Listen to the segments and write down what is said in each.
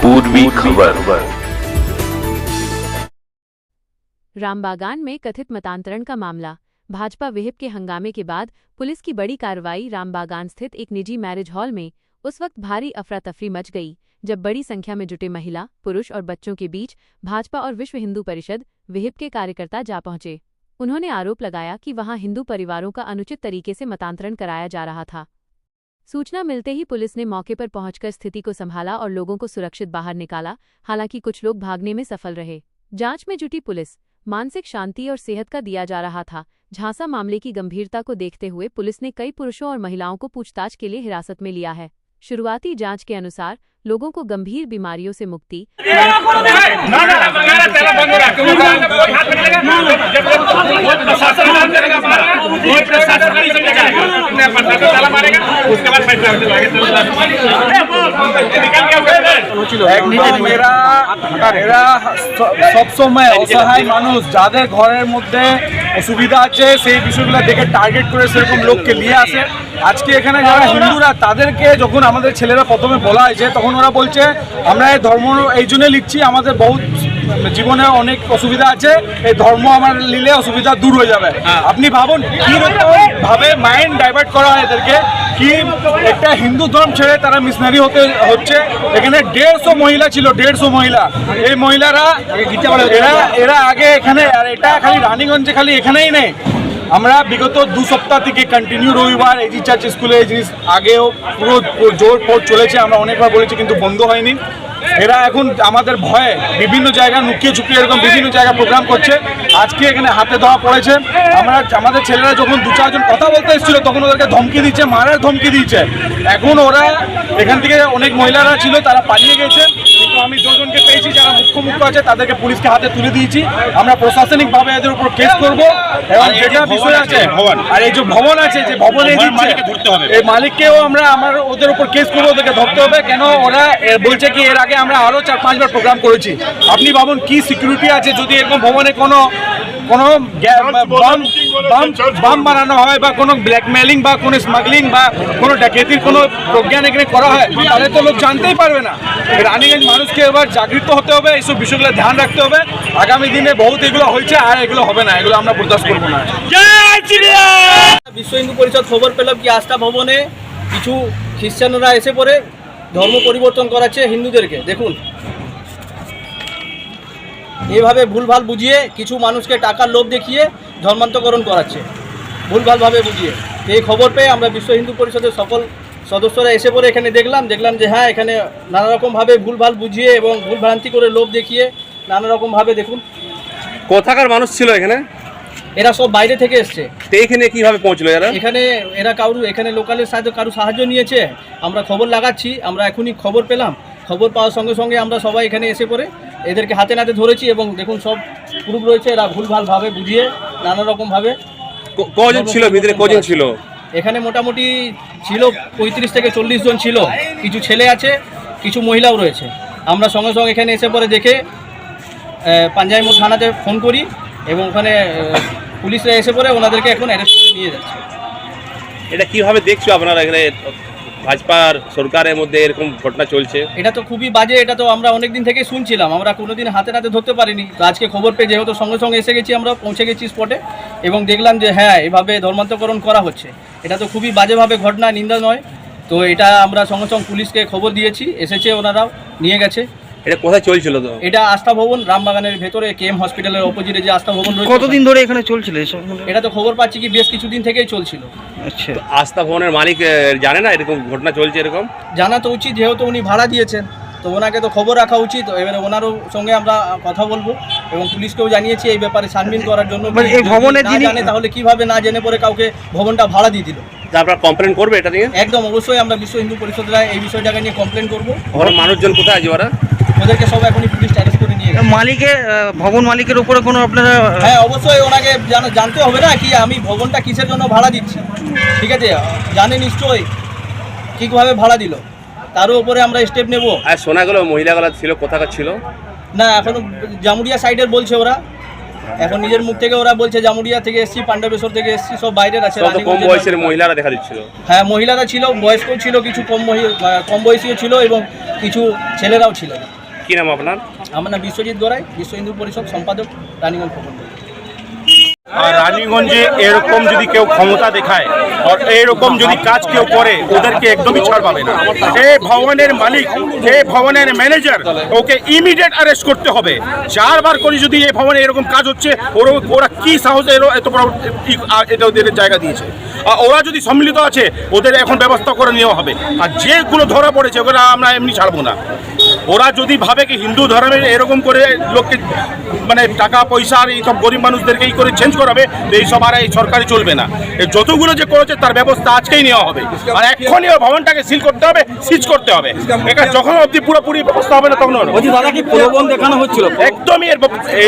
पूर्वी खबर। रामबागान में कथित मतांतरण का मामला। भाजपा विहिप के हंगामे के बाद पुलिस की बड़ी कार्रवाई। रामबागान स्थित एक निजी मैरिज हॉल में उस वक्त भारी अफरा तफरी मच गई जब बड़ी संख्या में जुटे महिला, पुरुष और बच्चों के बीच भाजपा और विश्व हिंदू परिषद विहिप के कार्यकर्ता जा पहुंचे। उन्होंने आरोप लगाया कि वहां हिंदू परिवारों का अनुचित तरीके से मतांतरण कराया जा रहा था। सूचना मिलते ही पुलिस ने मौके पर पहुंचकर स्थिति को संभाला और लोगों को सुरक्षित बाहर निकाला। हालांकि कुछ लोग भागने में सफल रहे। जांच में जुटी पुलिस मानसिक शांति और सेहत का दिया जा रहा था झांसा। मामले की गंभीरता को देखते हुए पुलिस ने कई पुरुषों और महिलाओं को पूछताछ के लिए हिरासत में लिया है। शुरुआती जांच के अनुसार लोगों को गंभीर बीमारियों से मुक्ति, सब समय असहाय मानुष যাদের ঘরের মধ্যে অসুবিধা আছে সেই বিষয়গুলো দেখে টার্গেট করে সেরকম লোককে নিয়ে আসে। আজকে এখানে যারা হিন্দুরা তাদেরকে যখন আমাদের ছেলেরা প্রথমে বলা হয়েছে তখন ওরা বলছে আমরা এই ধর্ম এই জন্য লিখছি, আমাদের বহুত জীবনে অনেক অসুবিধা আছে, এই ধর্ম আমার নিলে অসুবিধা দূর হয়ে যাবে। আপনি ভাবুন কীরকম ভাবে মাইন্ড ডাইভার্ট করা হয় এদেরকে, কি একটা হিন্দু ধর্ম ছেড়ে তারা মিশনারি হচ্ছে। এখানে 150 মহিলা ছিল, 150 মহিলা। এই মহিলারা এরা আগে এখানে, আর এটা খালি রানীগঞ্জে খালি এখানেই নেই, আমরা বিগত 2 সপ্তাহ থেকে কন্টিনিউ রবিবার এজি চার্চ স্কুলে এই জিনিস আগেও পুরো জোর ফোর চলেছে। আমরা অনেকবার বলেছি কিন্তু বন্ধ হয়নি। এরা এখন আমাদের ভয়ে বিভিন্ন জায়গায় লুকিয়ে চুকিয়ে এরকম বিভিন্ন জায়গায় প্রোগ্রাম করছে। আজকে এখানে হাতে ধরা পড়েছে। আমাদের ছেলেরা যখন 2-4 জন কথা বলতে এসেছিল তখন ওদেরকে ধমকি দিচ্ছে, মারার ধমকি দিচ্ছে। এখন ওরা এখান থেকে অনেক মহিলারা ছিল তারা পালিয়ে গেছে, কিন্তু আমি 2 জনকে পেয়েছি যারা মুখ্য আছে, তাদেরকে পুলিশকে হাতে তুলে দিয়েছি। আমরা প্রশাসনিকভাবে এদের উপর কেস করব এবং যেটা বিষয় আছে আর এই যে ভবন আছে, যে ভবনে এই মালিককেও আমরা ওদের উপর কেস করবো, ওদেরকে ধরতে হবে। কেন ওরা বলছে কি এর আগে আমরা আরো 4-5 বার প্রোগ্রাম করেছি। আপনি ভাবুন কি সিকিউরিটি আছে যদি এরকম ভবনে কোনো বাম বানানো হয় বা কোনো ব্ল্যাকমেলিং বা কোনো স্মাগলিং বা কোনো ডাকাতির কোনো প্রজ্ঞান এখানে করা হয় তাহলে তো লোক জানতেই পারবে না। রানীগঞ্জ মানুষকে এবার জাগৃত হতে হবে, এইসব বিষয়গুলো ধ্যান রাখতে হবে। আগামী দিনে বহুত এগুলো হয়েছে আর এগুলো হবে না, এগুলো আমরা বরদাস্ত করবো না। বিশ্ব হিন্দু পরিষদ খবর পেলাম কি আস্থা ভবনে কিছু খ্রিস্টানরা এসে পড়ে ধর্ম পরিবর্তন করাচ্ছে হিন্দুদেরকে। দেখুন এইভাবে ভুলভাল বুঝিয়ে কিছু মানুষকে টাকার লোভ দেখিয়ে ধর্মান্তকরণ করাচ্ছে, ভুলভালভাবে বুঝিয়ে। এই খবর পেয়ে আমরা বিশ্ব হিন্দু পরিষদের সকল সদস্যরা এসে পড়ে এখানে দেখলাম যে হ্যাঁ এখানে নানারকমভাবে ভুলভাল বুঝিয়ে এবং ভুলভ্রান্তি করে লোভ দেখিয়ে নানারকমভাবে। দেখুন কোথাকার মানুষ ছিল এখানে? এরা সব বাইরে থেকে এসছে। তো এখানে কিভাবে পৌঁছলো এরা এখানে লোকালের সাথে কারো সাহায্য নিয়েছে। আমরা খবর লাগাচ্ছি, আমরা এখনই খবর পেলাম। খবর পাওয়ার সঙ্গে সঙ্গে আমরা সবাই এখানে এসে পড়ে এদেরকে হাতে নাতে ধরেছি এবং দেখুন সব গ্রুপ রয়েছে, এরা ভুলভালভাবে বুঝিয়ে নানারকমভাবে। কজন ছিল ভিতরে, কজন ছিল এখানে? মোটামুটি ছিল 35 থেকে 40 জন ছিল। কিছু ছেলে আছে, কিছু মহিলাও রয়েছে। আমরা সঙ্গে সঙ্গে এখানে এসে পরে দেখে পাঞ্জাবি মোড় থানাতে ফোন করি এবং ওখানে পুলিশরা এসে পড়ে ওনাদেরকে এখন অ্যারেস্ট করে নিয়ে যাচ্ছে। এটা কিভাবে দেখছো আপনারা এখানে ভাজপার সরকারের মধ্যে এরকম ঘটনা চলছে? এটা তো খুবই বাজে। এটা তো আমরা অনেক দিন থেকে শুনছিলাম, আমরা কোনোদিন হাতে নাতে ধরতে পারিনি। তো আজকে খবর পেয়ে যেহেতু সঙ্গে সঙ্গে এসে গেছি, আমরা পৌঁছে গেছি স্পটে এবং দেখলাম যে হ্যাঁ এভাবে ধর্মান্তকরণ করা হচ্ছে। এটা তো খুবই বাজেভাবে ঘটনা, নিন্দা নয়। তো এটা আমরা সঙ্গে সঙ্গে পুলিশকে খবর দিয়েছি, এসেছে, ওনারাও নিয়ে গেছে। এটা কোথায় চলছিল? তো এটা আস্থা ভবন, রামবাগানের ভেতরে কেএম হসপিটালের অপোজিটে যে আস্থা ভবন রয়েছে। কতদিন ধরে এখানে চলছিল এসব? এটা তো খবর পাচ্ছি কি বেশ কিছুদিন থেকেই চলছিল। আচ্ছা, আস্থা ভবনের মালিক জানে না এরকম ঘটনা চলছে? এরকম জানা তো উচিত, যেহেতু উনি ভাড়া দিয়েছেন তো ওনাকে তো খবর রাখা উচিত। এবারে ওনারও সঙ্গে আমরা কথা বলবো এবং পুলিশকেও জানিয়েছি এই ব্যাপারে ছানবিন করার জন্য। এই ভবনে জানে তাহলে কিভাবে না জেনে পরে কাউকে ভবনটা ভাড়া দিয়ে দিল। আপনারা কমপ্লেন করবে এটা নিয়ে? একদম অবশ্যই আমরা বিশ্ব হিন্দু পরিষদরা এই বিষয়টাকে নিয়ে কমপ্লেন করবো। ওখানে মানুষজন কোথায় আছে? ওদেরকে সব এখনই পুলিশ অ্যারেস্ট করে নিয়ে মালিকের ভবন মালিকের উপরে কোনো আপনারা? হ্যাঁ অবশ্যই ওনাকে জানতে হবে না কি আমি ভবনটা কিসের জন্য ভাড়া দিচ্ছি, ঠিক আছে? জানে নিশ্চয়ই ঠিকভাবে ভাড়া দিল, তারও উপরে আমরা স্টেপ নেব। আর শোনা গেল মহিলাগুলো ছিল, কোথাকার ছিল? না এখনো জামুরিয়া সাইডের বলছে ওরা। এখন নিজের মুখ থেকে ওরা বলছে জামুরিয়া থেকে এসছি, পাণ্ডবেশ্বর থেকে এসছি, সব বাইরের আছে। কম বয়সের মহিলারা দেখা দিচ্ছিল। হ্যাঁ মহিলারা ছিল, বয়স্কও ছিল, কিছু কম বয়সীও ছিল এবং কিছু ছেলেরাও ছিল। কি নাম আপনার? আমার নাম বিশ্বজিৎ গড়াই, বিশ্ব হিন্দু পরিষদ সম্পাদক, রানীগঞ্জ খবর। আর রানীগঞ্জে এরকম যদি কেউ ক্ষমতা দেখায় আর এরকম যদি কাজ কেউ করে ওদেরকে একদমই ছাড় পাবে না। যে ভবনের মালিক, যে ভবনের ম্যানেজার, ওকে ইমিডিয়েট অ্যারেস্ট করতে হবে। 4 বার করে যদি এই ভবনে এরকম কাজ হচ্ছে, ওরা কি সাহসে এত বড় এটা ওদের জায়গা দিয়েছে। আর ওরা যদি সম্মিলিত আছে ওদের এখন ব্যবস্থা করে নেওয়া হবে। আর যেগুলো ধরা পড়েছে ওরা আমরা এমনি ছাড়বো না। ওরা যদি ভাবে কি হিন্দু ধর্মের এরকম করে লোককে মানে টাকা পয়সা আর এইসব গরিব মানুষদেরকে এই করে চেঞ্জ করাবে, তো এইসব আর এই সরকারি চলবে না। এই যতগুলো যে করেছে তার ব্যবস্থা আজকেই নেওয়া হবে। আর এখনই ওই ভবনটাকে সিল করতে হবে, সিজ করতে হবে। এটা যখন অবধি পুরোপুরি ব্যবস্থা হবে না তখন দাদা কি প্রলোভন দেখানো হচ্ছিল? একদমই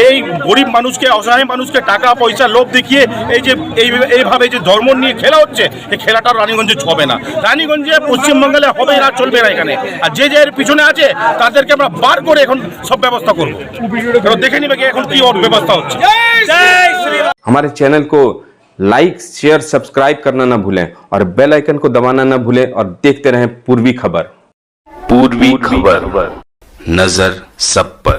এই গরিব মানুষকে, অসহায় মানুষকে টাকা পয়সা লোভ দেখিয়ে এই যে এইভাবে যে ধর্ম নিয়ে খেলা হচ্ছে, এই খেলাটা রানীগঞ্জে হবে না। রানীগঞ্জে পশ্চিমবাংলে হবে না, চলবে না এখানে। আর যে এর পিছনে আছে তাদেরকে আমরা বার করে এখন সব ব্যবস্থা করবো। দেখে নিবে কি এখন কি ওর ব্যবস্থা হচ্ছে। हमारे चैनल को लाइक शेयर सब्सक्राइब करना ना भूलें और बेल आइकन को दबाना ना भूलें और देखते रहें पूर्वी खबर। पूर्वी खबर, नजर सब पर।